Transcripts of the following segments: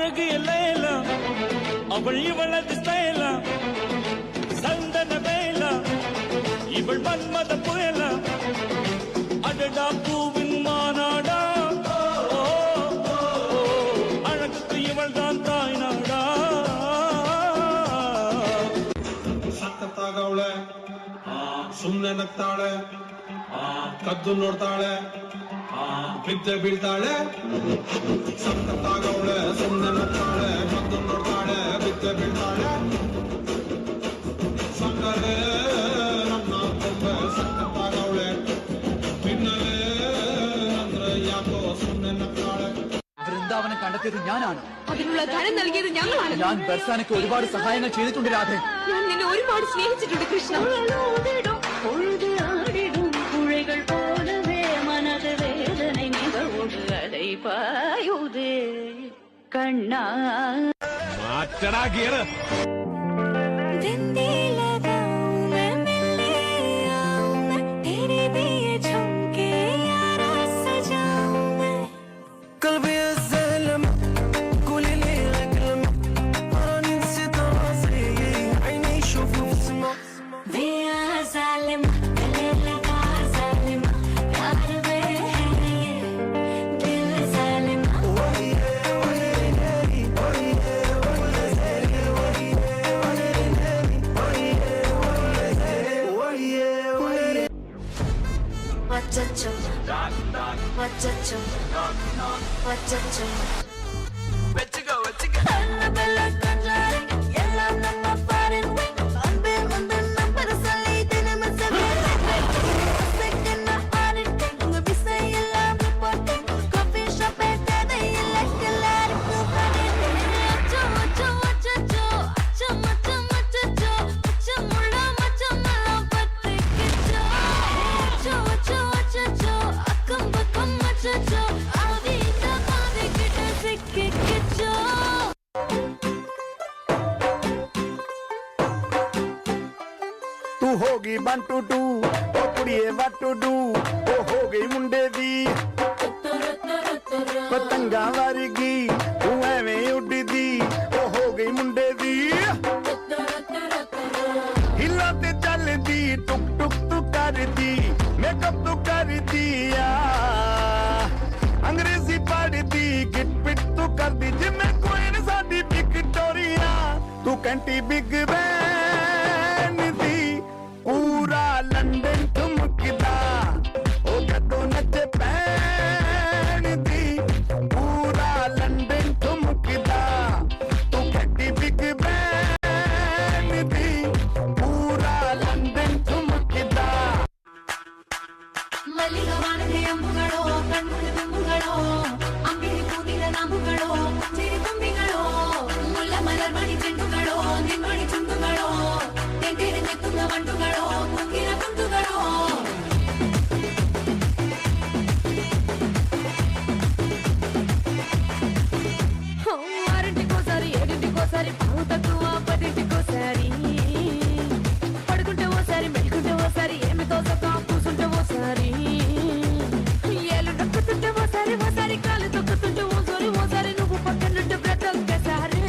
அழகிய லைலா அவள் இவளது ஸ்டைலா சந்தன வேலா இவள் மன்மத புயலா அடடா பூவின் மாநாடா அழகுக்கு இவள் தான் தாய் நாடா ಸಕ್ಕತ್ತಾಗವಳೆ ಸುಮ್ನೆ ನಗ್ತಾಳೆ ಕದ್ದು ನೋಡ್ತಾಳೆ ಬಿದ್ದೆ ಬೀಳ್ತಾಳೆ ಸಕ್ಕತ್ತಾಗವಳೆ ಸುಮ್ನೆ ನಗ್ತಾಳೆ ಕದ್ದು ನೋಡ್ತಾಳೆ ಬಿದ್ದೆ ಬೀಳ್ತಾಳೆ ಸಕ್ಕರೆ ನನ್ನ ಕೊಂಬೆ ಸಕ್ಕತ್ತಾಗವಳೆ പിന്നലെ ಅಂದ್ರೆ ಯಾಕೋ ಸುಮ್ನೆ ನಗ್ತಾಳೆ വൃന്ദാവനം കണ്ടെത്തിയത് ഞാനാണ്. അതിനുള്ള ധനം നൽകിയത് ഞങ്ങളാണ്. ഞാൻ ബർസാനക്ക് ഒരുപാട് സഹായങ്ങൾ ചെയ്തിട്ടുണ്ട് രാധേ. ഞാൻ നിന്നെ ഒരുപാട് സ്നേഹിച്ചിട്ടുണ്ട് കൃഷ്ണ. പുഴകൾ പോലവേ മനത് വേദന നിറവോടുകടൈ പായുതേ കണ്ണാ മാറ്റടാ ഗിയർ तू होगी 1 2 2 ओ कुड़िए what to do ओ हो गई मुंडे दी पतंगा वर्गी तू एवें उड़दी ओ हो गई मुंडे दी हिला ते चलदी टुक टुक तू करदी मेकअप तू कर दिया अंग्रेजी पढ़दी गिट पिट तू कर दी जिम्मे कोई न साडी विक्टोरिया तू कंटी बिग बैन दी पूरा लंदन ठुमकदा ओ कदों नचे पैन दी पूरा लंदन ठुमकदा तू कंटी बिग बैन दी पूरा लंदन ठुमकदा മല്ലികവാണന്റെ അമ്പുകളോ കൺമുഴി തുമ്പുകളോ അമ്പിളി പൂതിര നാമ്പുകളോ ചിരി തുമ്പികളോ മുല്ല മലർമണി ചെണ്ടുകളോ നിൻമണി ചുണ്ടുകളോ തെണ്ടിരിഞ്ഞെത്തുന്ന വണ്ടുകളോ മുങ്കിര കുണ്ടുകളോ ఆరింటికోసారి ఏడింటికోసారి పావు తక్కువ 10ంటికోసారి పడుకుంటే ఓసారి మెలుకుంటే ఓసారి ఏమితో సత్తా కూసుంటే ఓసారి ఏళ్ళు నొక్కుతుంటే ఓసారి ఓసారి కాలు తొక్కుతుంటే ఓసారి నువ్వు పక్కనుంటే బ్రతొక్కసారి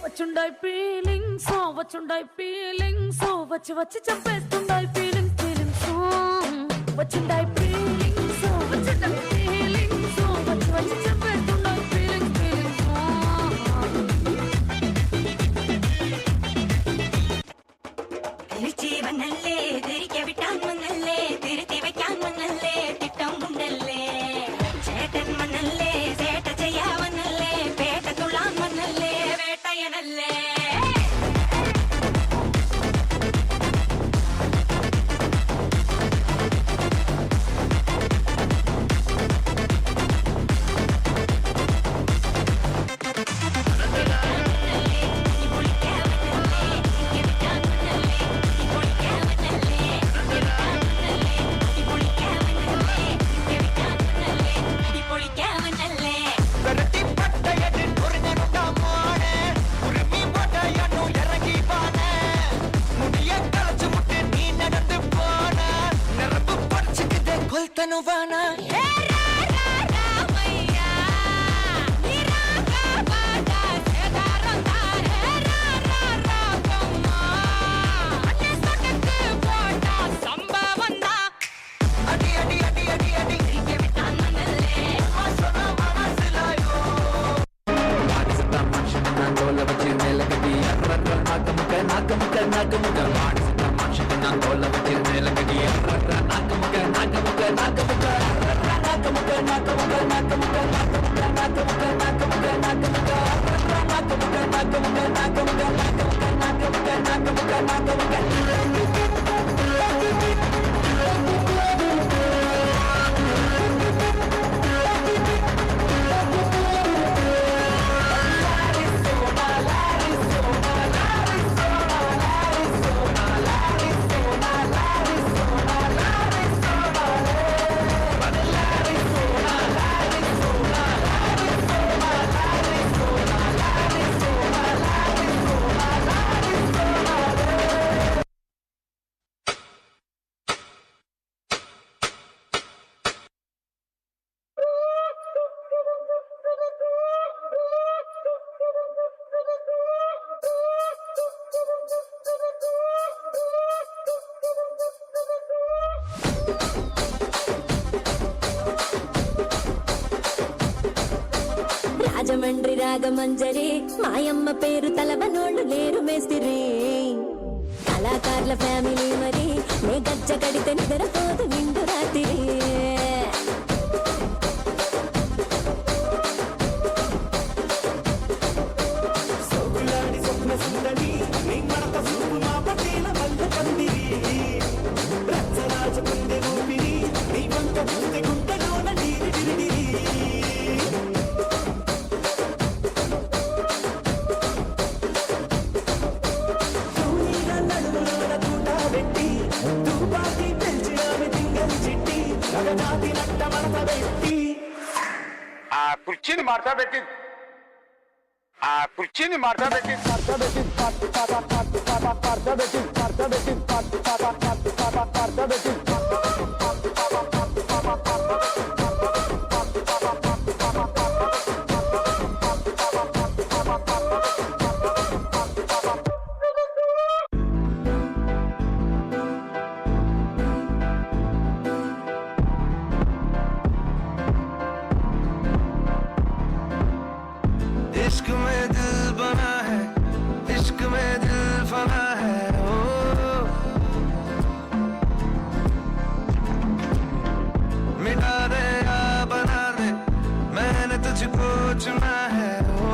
వచ్చుండాయి ఫీలింగ్స్ వచ్చి వచ్చి చంపేస్తుండాయి ఫీలింగ్స్ వచ్చుండాయి ఫీలింగ్స్ వచ్చి వచ్చి చంపేస్తుండాయి ఫీలింగ్స్ തിരിച്ചു വന്നല്ലേ തിരികെ വിട്ടാൻ വന്നല്ലേ തിരുത്തി വെക്കാൻ വന്നല്ലേ തിട്ടം ഉണ്ടല്ലേ ചേട്ടൻ വന്നല്ലേ ചേട്ട ചെയ്യാ വന്നല്ലേ പേട്ട തുള്ളാൻ വന്നല്ലേ വേട്ടയനല്ലേ రాజమండ్రి రాగమంజరి మాయమ్మ పేరు తలవనోళ్ళు లేరు మేస్తిరి కళాకారుల ఫ్యామిలీ మరి నే గజ్జ కడితే నిద్రపోదు నిండు రాత్రి కుర్చీని మార్చబెట్టి इश्क में दिल बना है इश्क में दिल फना है ओ मिटा दे या बना दे मैंने तुझको चुना है ओ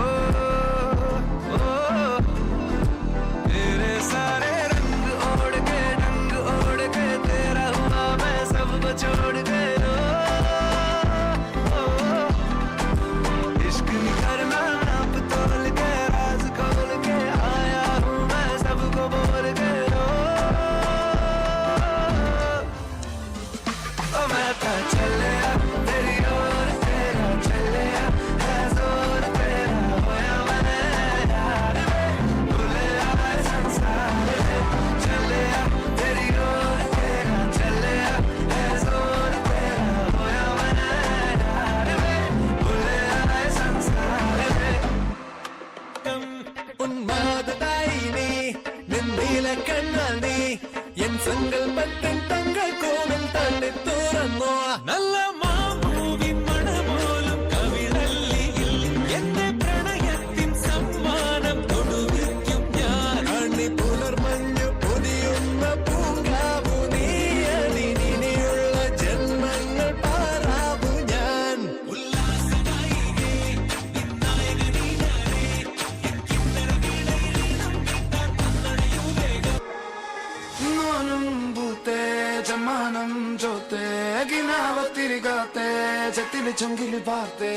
तेरे सारे रंग ओढ़ के ढंग ओढ़ के तेरा हुआ मैं सब छोड़ के इश्क नहीं करना என் சங்கல்பத்தின் தங்கள் கோவில் தன்னை துறந்தோ നല്ല മാമൂവിൻ മണമോലും കവിളല്ലിയിൽ എന്റെ പ്രണയത്തിൻ സമ്മാനം കൊടുവിക്കും ഞാൻ അണി പുലർമഞ്ഞു പൊതിയുന്ന പൂങ്കാവു നീയണി ഇനിയുള്ള ജന്മങ്ങൾ പാറാവു ഞാൻ ജമാനം ജോത്തെ ഗിനാവത്തിരികാത്തെ ചെത്തില് ചൊങ്കില് പാർത്തെ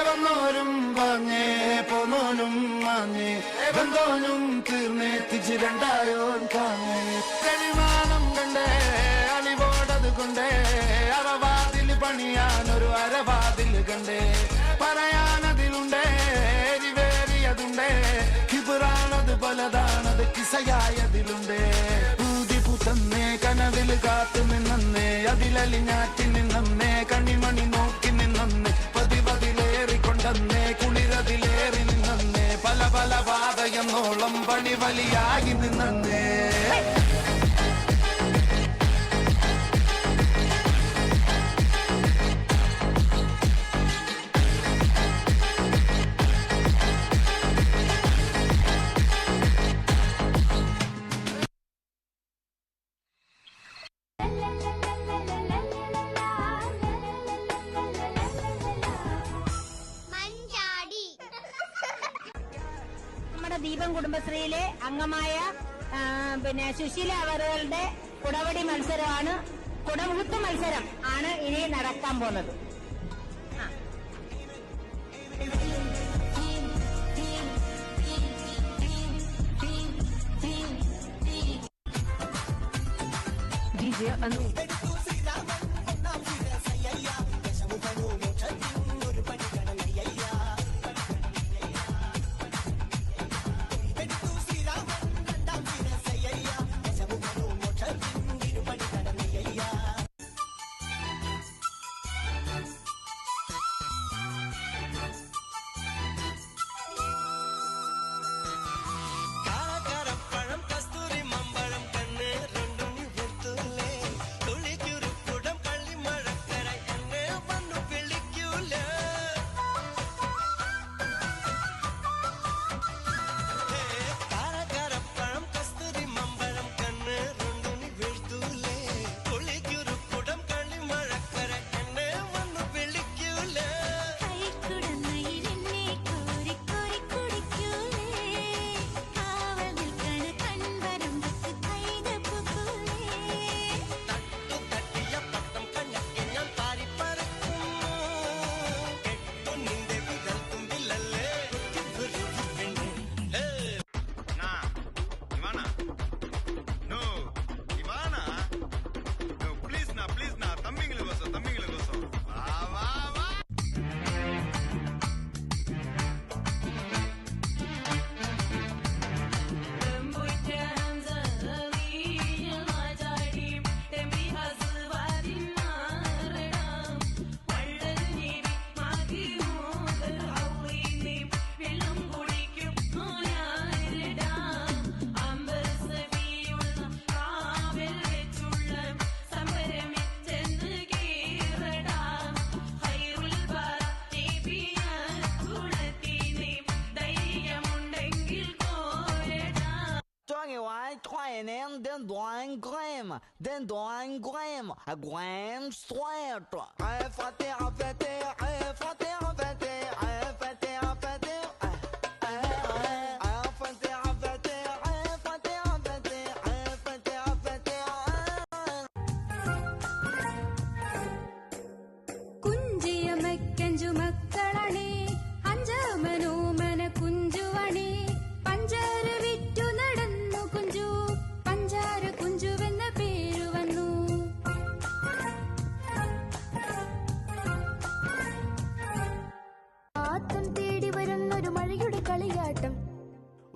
വന്നോരും വാങ്ങേ പോന്നോനും മാങ്ങേ ബന്ധോനും തീർന്നേ തിജി രണ്ടായോൻ കാങ്ങേ കരിമാനം കണ്ടേ അലിവോടത് കൊണ്ടേ അറവാതിൽ പണിയാനൊരു അരവാതിൽ കണ്ടേ പറയാനതിലുണ്ടേ എരിവേറിയതുണ്ടേ കിബിറാണത് പലതാണത് കിസയായതിലുണ്ടേ തന്നെ കനവിൽ കാത്തു നിന്നേ അതിലലിഞ്ഞാറ്റി നിന്നേ കണിമണി നോക്കി നിന്നേ പതിവതിലേറിക്കൊണ്ടേ കുളിരതിലേറി നിന്നേ പല പല പാതയെന്നോളം പണി വലിയായി നിന്നേ ദീപം കുടുംബശ്രീയിലെ അംഗമായ സുശീല അവറുകളുടെ കുടവടി മത്സരമാണ്, കുടമുഴുത്ത് മത്സരം ആണ് ഇനി നടക്കാൻ പോകുന്നത്.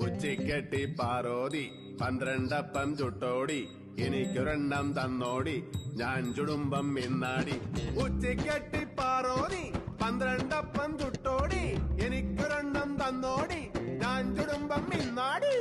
ഉച്ചിക്കെട്ടി പാറോതി 12 അപ്പം ചുട്ടോടി, എനിക്കൊരെണ്ണം തന്നോടി, ഞാൻ ചുടുമ്പം മിന്നാടി. ഉച്ചിക്കെട്ടി പാറോതി 12 അപ്പം ചുട്ടോടി, എനിക്കൊരെണ്ണം തന്നോടി, ഞാൻ ചുടുമ്പം മിന്നാടി.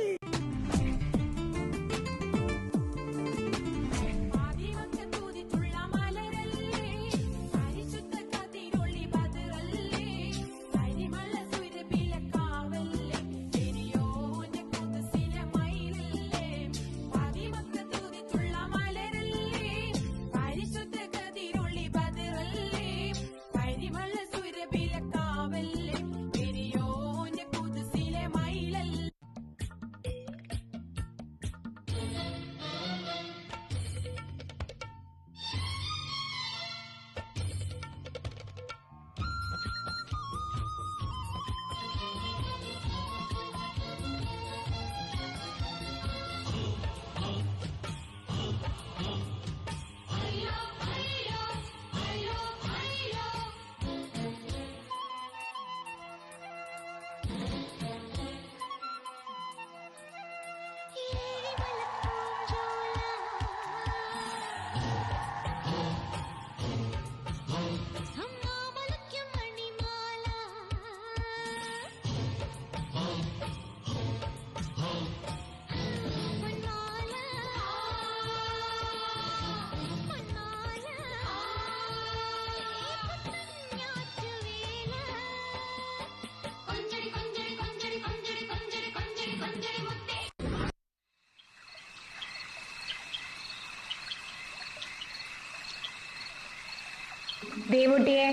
ദേവുട്ടിയെ,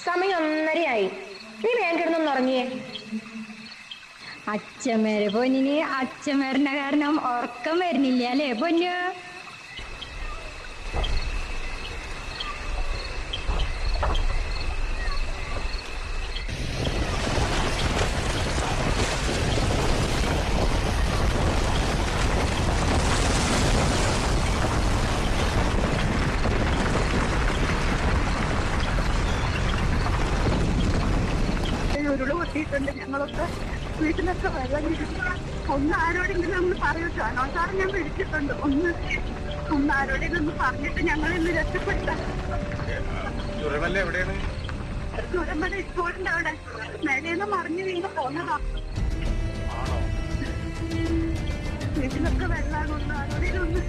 സമയം 1:30 ആയി. നീ വേഗം കിടന്നൊന്ന് ഉറങ്ങിയേ. അച്ഛമ്മേരെ പൊന്നിന് അച്ഛൻ വരണ കാരണം ഉറക്കം വരുന്നില്ല അല്ലേ പൊന്നു? ഉരുള് പൊട്ടിയിട്ടുണ്ട്. ഞങ്ങളൊക്കെ വീട്ടിലൊക്കെ വെള്ളം ഒന്ന് ആരോടെങ്കിലും ഒന്ന് പറയൂട്ടോ. സാറ് ഞാൻ വിളിച്ചിട്ടുണ്ട്. ഒന്ന് ആരോടെങ്കിലും ഒന്ന് പറഞ്ഞിട്ട് ഞങ്ങളിന്ന് രക്ഷപ്പെടുത്താം. ചുരമല സ്കൂളിന്റെ അവിടെ മേലേന്ന് മറിഞ്ഞു വീണ് പോന്നതാ. വീട്ടിലൊക്കെ വെള്ളമാണ്. ഒന്ന് ആരോടെങ്കിലും ഒന്ന്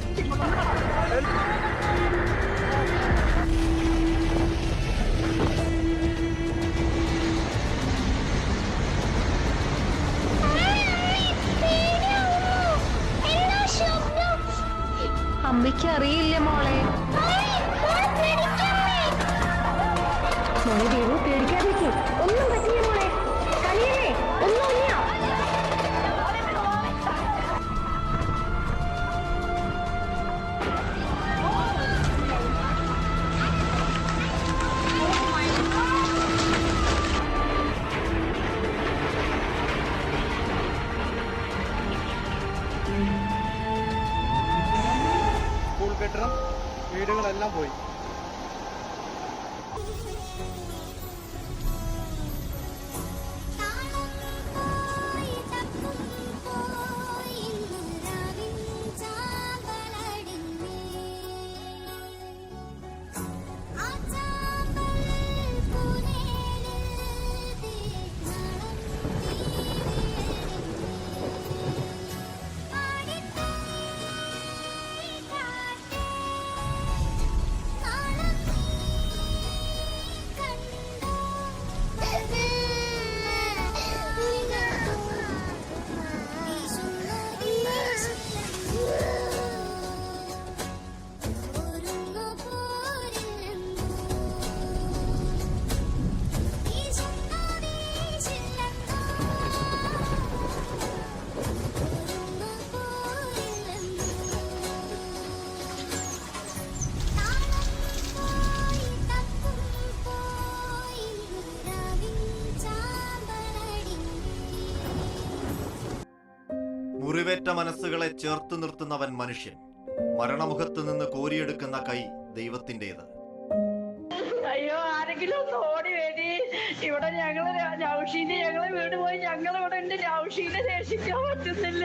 അമ്മയ്ക്ക് അറിയില്ല മോളെ. മോളെ ദേവു പേടിക്കാതിരിക്കും. ഒന്നും പറ്റില്ല മോളെ. കളിയല്ലേ, ഒന്നുമില്ല. സ്കൂൾ കെട്ടിടം, വീടുകളെല്ലാം പോയി. മുറിവേറ്റ മനസ്സുകളെ ചേർത്ത് നിർത്തുന്നവൻ മനുഷ്യൻ. മരണമുഖത്ത് നിന്ന് കോരിയെടുക്കുന്ന കൈ ദൈവത്തിൻ്റെത്. അയ്യോ, ആരെങ്കിലും ഒന്ന് ഓടി വേണ്ടി. ഇവിടെ ഞങ്ങളെ വീട് പോയി ഞങ്ങളിവിടെ ഉണ്ട്. നൗഷീനെ രക്ഷിക്കാൻ പറ്റുന്നില്ല.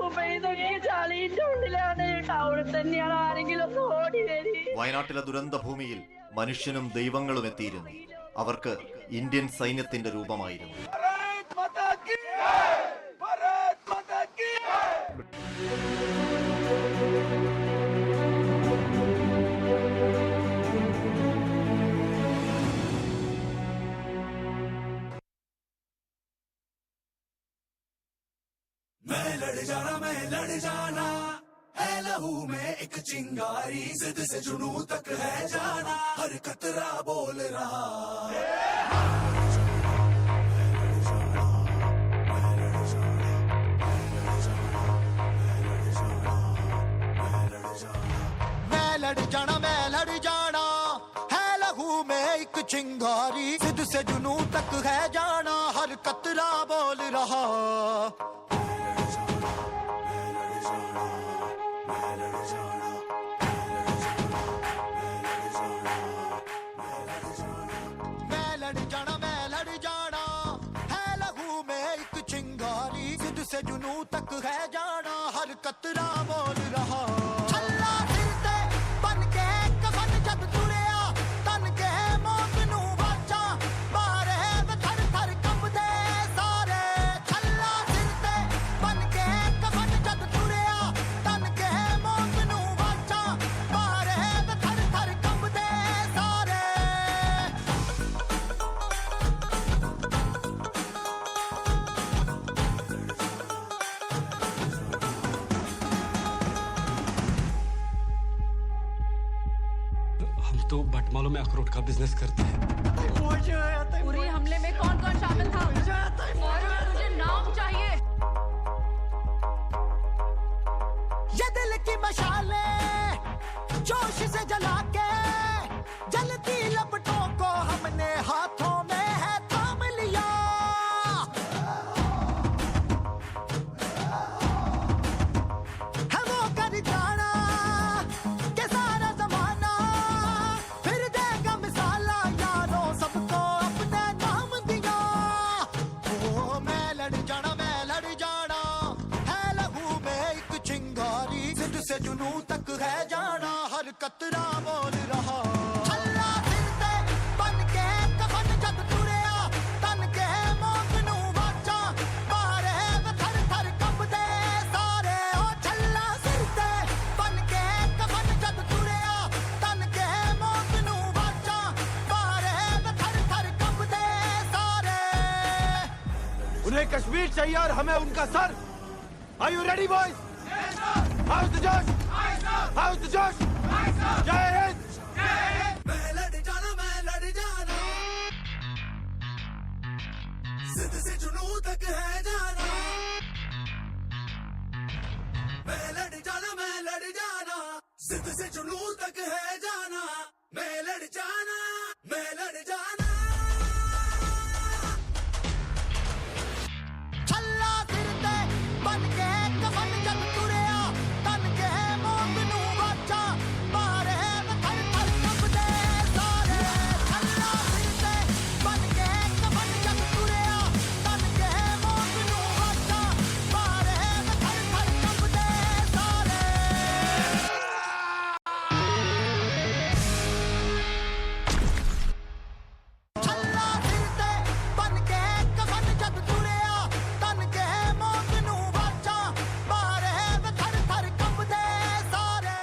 ഉപയോഗിതൊക്കെ ചളിന്റെ ഉള്ളിലാണ്. ടൗണിൽ തന്നെയാണ്. ആരെങ്കിലും ഒന്ന് ഓടി വേണ്ടി. വയനാട്ടിലെ ദുരന്ത ഭൂമിയിൽ മനുഷ്യനും ദൈവങ്ങളും എത്തിയിരുന്നു. അവർക്ക് ഇന്ത്യൻ സൈന്യത്തിന്റെ രൂപമായിരുന്നു. मैं लड़ जाना है लहू में एक चिंगारी, जिद से जुनू तक है जाना, हर कतरा बोल रहा मैं लड़ जाना है लहू में एक चिंगारी, जिद से जुनू तक है जाना, हर कतरा बोल रहा। मैं लड़ जाना है लहू में एक चिंगारी, जिद से जुनू तक है जाना, हर कतरा बोल रहा। छल्ला फिरते बन के कफन जब तुरिया, तन के मौत नू वाचा, मारे थर थर कंबदे सारे। छल्ला फिरते बन के कफन जब तुरिया, तन के मौत नू वाचा, मारे थर थर कंबदे सारे। हम तो बटमालों में अखरोट का बिजनेस करते हैं। पूरे हमले में कौन कौन शामिल था? मुझे नाम चाहिए। उन्हें कश्मीर चाहिए और हमें उनका sir. Are you ready, boys? How's the Josh? How's the Josh? जय हिंद। मैं लड़ जाना जिद से जुनून तक है जाना। मैं लड़ जाना जिद से जुनून तक है जाना। मैं लड़ जाना छल्ला सिर ते बन के कफन जब तुरिया तन के मौत नू वाचा मारे थर थर कंबदे सारे। छल्ला सिर ते बन के कफन जब तुरिया तन के मौत नू वाचा मारे थर थर कंबदे सारे। छल्ला सिर ते बन के कफन जब तुरिया तन के मौत नू वाचा मारे थर थर कंबदे सारे।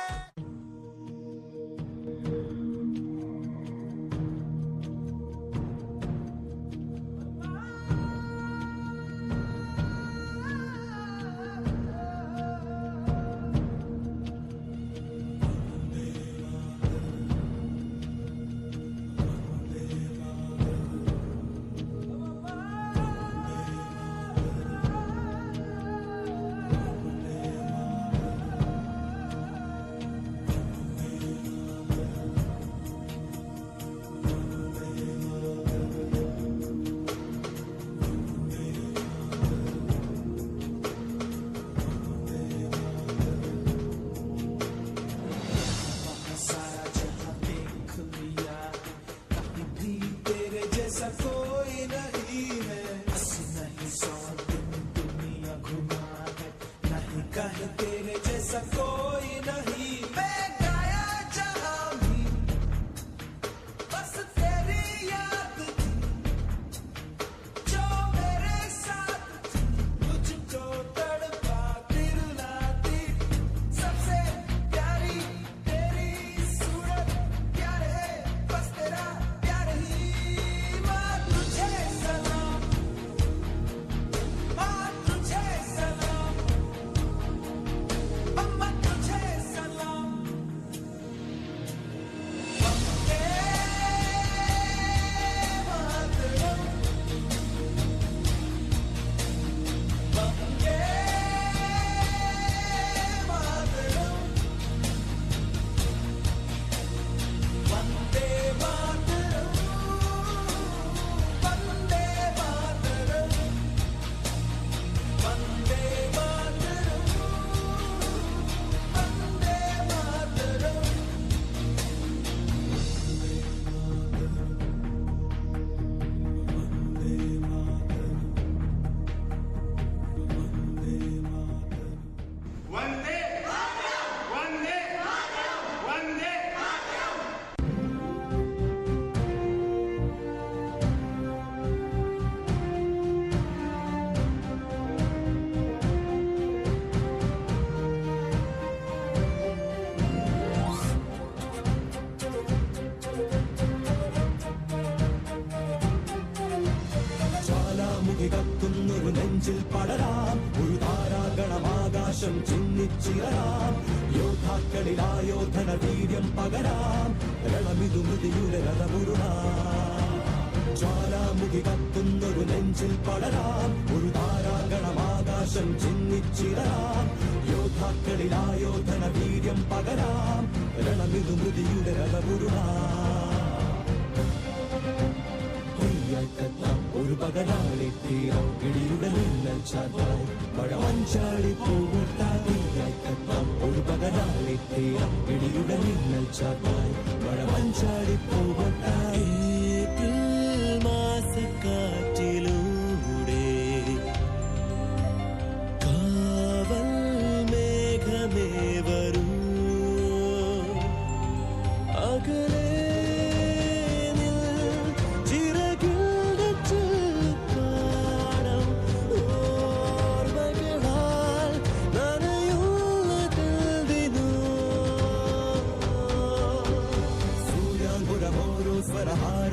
കത്തുന്നൊരു നെഞ്ചിൽ പടരാം ഒരു താരാഗണമാകാശം ചിന്നിച്ചിറരാം യോദ്ധാക്കളിൽ ആയോധന വീര്യം പകരാം രണമിതു മൃതിയുടെ രഥമുരുളാം ജ്വാലാമുഖി കത്തുന്നൊരു നെഞ്ചിൽ പടരാം ഒരു താരാഗണമാകാശം ചിന്നിച്ചിറരാം യോദ്ധാക്കളിൽ ആയോധന വീര്യം പകരാം രണമിതു മൃതിയുടെ രഥമുരുളാം ഒരു പകരാളി തീരം ഇടിയുടെ മിന്നൽ ചാത്തായി മഴമഞ്ചാടി പൂവിട്ടാതിയായിക്കെത്താം ഒരു പകരാളി തീരം ഇടിയുടെ മിന്നൽ ചാത്തായി മഴമഞ്ചാടി പൂവിട്ടായി മാസക്കാറ്റിലൂടെ കാവൽ മേഘമേ വരൂ അകലെ स्वरहार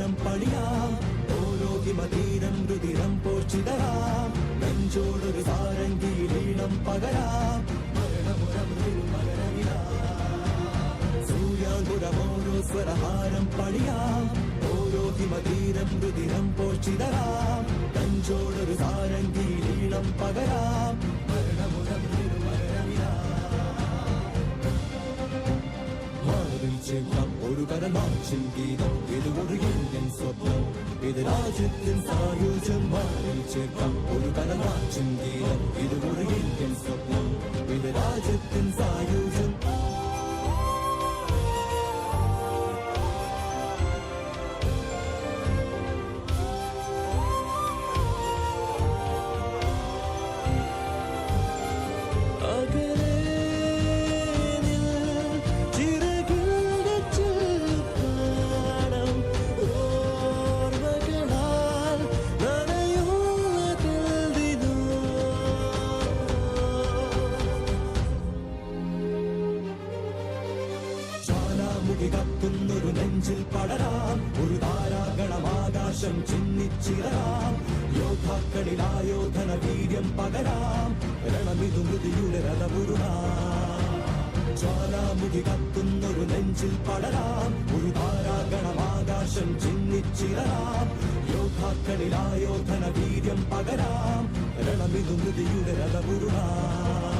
പകരാം സൂര്യാങ്കുരമോരോ സ്വരഹാരം പണിയാം ഓരോ ഹിമതീരം രുതിരം പോഷിതരാം കഞ്ചോടൊരു സാരംഗി ഈണം പകരാം ചേർക്കാം ഒരു കരമാച്ചിൻ ഗീതം ഇത് ഒരു ഇന്ത്യൻ സ്വപ്നം ഇത് രാജ്യത്തിൻ സായുജ്യം മാറിൽ ചേർക്കാം ഒരു കരമാച്ചിൻ ഗീതം ഇത് ഒരു ഇന്ത്യൻ സ്വപ്നം ഇത് രാജ്യത്തിൻ സായുജ്യം കത്തുന്നൊരു നെഞ്ചിൽ പടരാം ഒരു താരാഗണമാകാശം ചിന്നിച്ചിറരാം യോദ്ധാക്കളിൽ ആയോധന വീര്യം പകരാം രണമിതു മൃതിയുടെ രഥപുരുടാം ജ്വാലാമുഖി കത്തുന്നൊരു നെഞ്ചിൽ പടരാം ഒരു താരാഗണമാകാശം ചിന്നിച്ചിറരാം യോദ്ധാക്കളിൽ ആയോധന വീര്യം പകരാം രണമിതു മൃതിയുടെ രഥപുരുടാം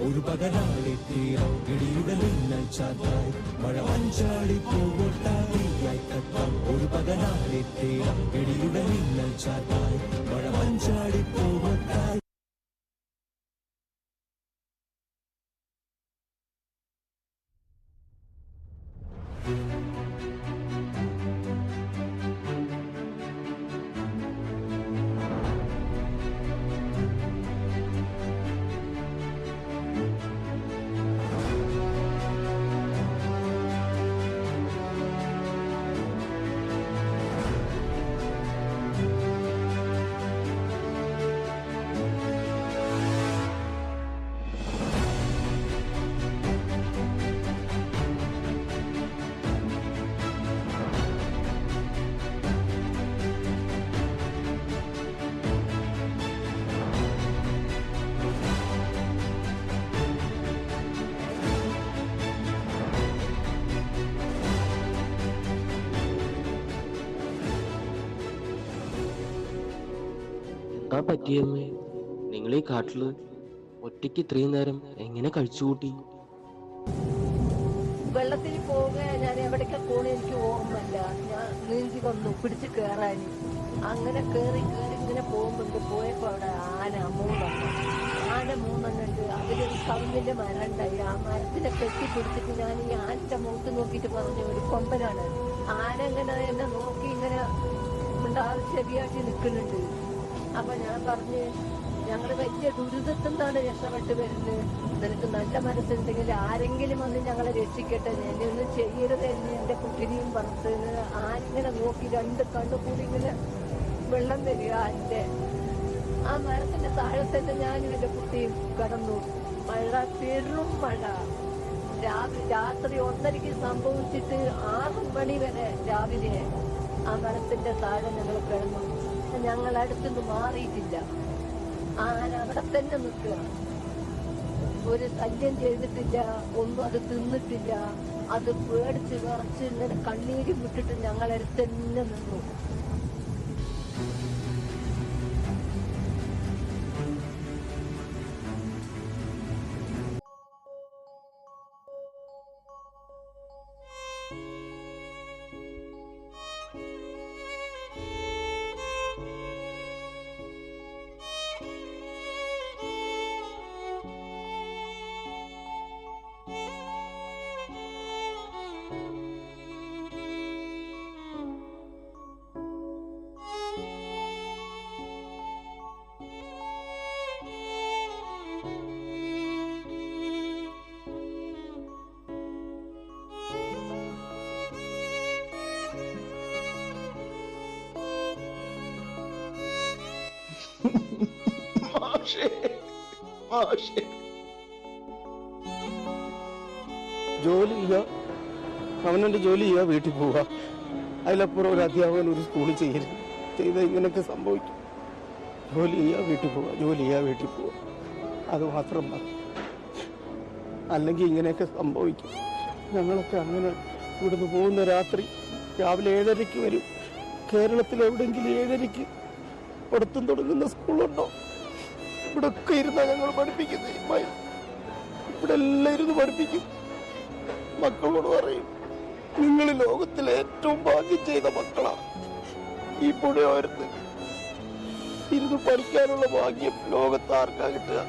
ഒരു പകരാളി തീരം ഇടിയുടെ മിന്നൽ ചാത്തായി മഴ മഞ്ചാടി പൂവൊട്ടായി കത്താം ഒരു പകരാളി തീരം ഇടിയുടെ മിന്നൽ ചാത്തായി മഴ മഞ്ചാടി പൂവൊട്ടായി എന്താ പറ്റിയെന്ന്? നിങ്ങൾ ഈ കാട്ടില് ഒറ്റയ്ക്ക് ഇത്രയും നേരം എങ്ങനെ കഴിച്ചുകൂട്ടി? വെള്ളത്തിൽ പോവുക ഞാൻ എവിടേക്ക് പോണ എനിക്ക് ഓർമ്മല്ല. ഞാൻ നീന്തി വന്നു പിടിച്ച് കയറാൻ. അങ്ങനെ കേറി ഇങ്ങനെ പോയപ്പോ അവിടെ ആന മൂന്നെണ്ണം ഉണ്ട്. അതിലൊരു കവിന്റെ മരം ഉണ്ടായി. ആ മരത്തിനെ കെട്ടിപ്പിടിച്ചിട്ട് ഞാൻ ഈ ആനന്റെ മുഖത്ത് നോക്കിയിട്ട് പറഞ്ഞു ഒരു കൊമ്പനാണ്. ആന ഇങ്ങനെ എന്നെ നോക്കി ഇങ്ങനെ ഉണ്ടാവും ചെവിയാട്ടി നിൽക്കുന്നുണ്ട്. അപ്പൊ ഞാൻ പറഞ്ഞ് ഞങ്ങള് വലിയ ദുരിതത്തിൽ നിന്നാണ് രക്ഷപ്പെട്ട് വരുന്നത്. നിനക്ക് നല്ല മനസ്സുണ്ടെങ്കിൽ ആരെങ്കിലും വന്ന് ഞങ്ങളെ രക്ഷിക്കട്ടെ, എന്നെ ഒന്നും ചെയ്യരുത് എന്ന് എന്റെ കുട്ടിനെയും പറഞ്ഞത്. ആരിങ്ങനെ നോക്കി രണ്ട് കണ്ണു കൂടി ഇങ്ങനെ വെള്ളം വരിക. ആ മരത്തിന്റെ താഴെ തന്നെ ഞാനും എന്റെ കുട്ടിയും കടന്നു. മഴ, പെരും മഴ. രാത്രി 1:30 സംഭവിച്ചിട്ട് 6 മണി വരെ രാവിലെ ആ മരത്തിന്റെ താഴെ ഞങ്ങൾ കിടന്നു. ഞങ്ങൾ അടുത്തുനിന്ന് മാറിയിട്ടില്ല. ആന അവിടെ തന്നെ നിൽക്കുക. ഒരു ശല്യം ചെയ്തിട്ടില്ല, ഒന്നും അത് തിന്നിട്ടില്ല. അത് പേടിച്ച് വിറച്ച് ഇങ്ങനെ കണ്ണീര് വിട്ടിട്ട് ഞങ്ങളടുത്ത് തന്നെ നിന്നു. ജോലി ചെയ്യുക, അവനവൻ്റെ ജോലി ചെയ്യുക, വീട്ടിൽ പോവുക. അതിലപ്പുറം ഒരു അധ്യാപകൻ ഒരു സ്കൂളിൽ ചെയ്ത ഇങ്ങനെയൊക്കെ സംഭവിക്കും. ജോലി ചെയ്യാൻ വീട്ടിൽ പോവുക, ജോലി ചെയ്യാൻ വീട്ടിൽ പോവുക, അത് മാത്രം മതി. അല്ലെങ്കിൽ ഇങ്ങനെയൊക്കെ സംഭവിക്കും. ഞങ്ങളൊക്കെ അങ്ങനെ ഇവിടുന്ന് പോകുന്ന രാത്രി രാവിലെ 7:30 വരും. കേരളത്തിൽ എവിടെയെങ്കിലും 7:30 പഠിത്തം തുടങ്ങുന്ന സ്കൂളുണ്ടോ? ഇവിടെയൊക്കെ ഇരുന്നാ ഞങ്ങൾ പഠിപ്പിക്കുന്നത്. ഇവിടെ എല്ലാം ഇരുന്ന് പഠിപ്പിക്കും. മക്കളോട് പറയും, നിങ്ങൾ ലോകത്തിലെ ഏറ്റവും ഭാഗ്യം ചെയ്ത മക്കളാണ്. ഈ പുഴയോരത്ത് ഇരുന്ന് പഠിക്കാനുള്ള ഭാഗ്യം ലോകത്ത് ആർക്കാ കിട്ടുക?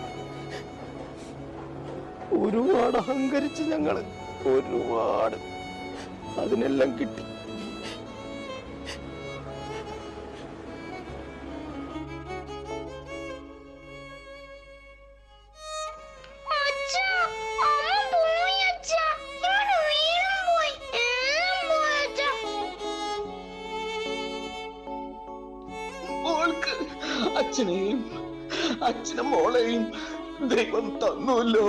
ഒരുപാട് അഹങ്കരിച്ച് ഞങ്ങള്, ഒരുപാട്. അതിനെല്ലാം കിട്ടി. അച്ഛനെയും അച്ഛനും മോളെയും ദൈവം തന്നല്ലോ.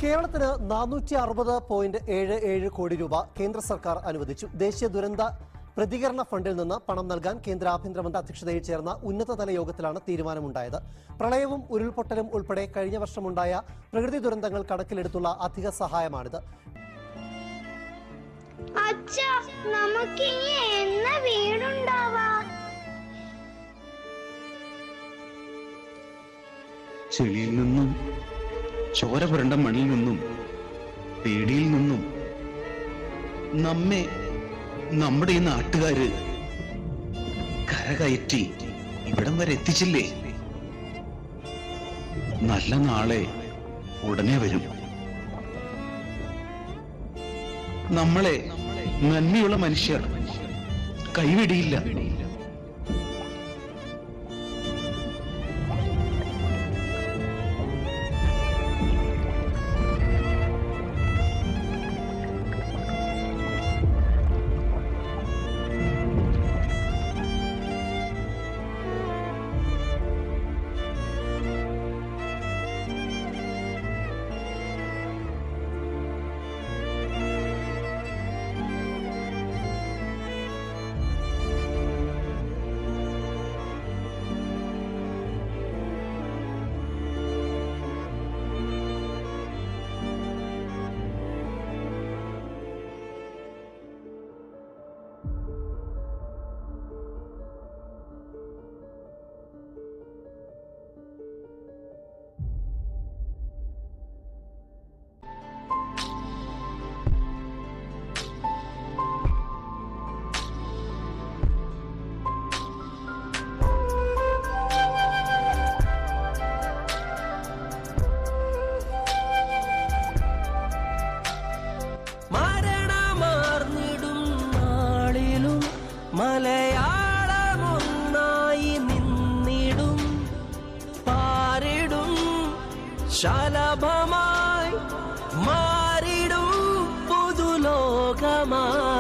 കേരളത്തിന് 460.77 കോടി രൂപ കേന്ദ്ര സർക്കാർ അനുവദിച്ചു. ദേശീയ ദുരന്ത പ്രതികരണ ഫണ്ടിൽ നിന്ന് പണം നൽകാൻ കേന്ദ്ര ആഭ്യന്തരമന്ത്രി അധ്യക്ഷതയിൽ ചേർന്ന ഉന്നതതല യോഗത്തിലാണ് തീരുമാനമുണ്ടായത്. പ്രളയവും ഉരുൾപൊട്ടലും ഉൾപ്പെടെ കഴിഞ്ഞ വർഷമുണ്ടായ പ്രകൃതി ദുരന്തങ്ങൾ കണക്കിലെടുത്തുള്ള അധിക സഹായമാണിത്. ചെളിയിൽ നിന്നും ചോര പുരണ്ട മണ്ണിൽ നിന്നും പേടിയിൽ നിന്നും നമ്മെ നമ്മുടെ ഈ നാട്ടുകാര് കരകയറ്റി ഇവിടം വരെ എത്തിച്ചില്ലേ? നല്ല നാളെ ഉടനെ വരും. നമ്മളെ നന്ദിയുള്ള മനുഷ്യർ കൈവിടിയില്ല. മലയാളമൊന്നായി നിന്നിടും, പാരിടും, ശലഭമായി മാറിടും, പുതുലോകമായി.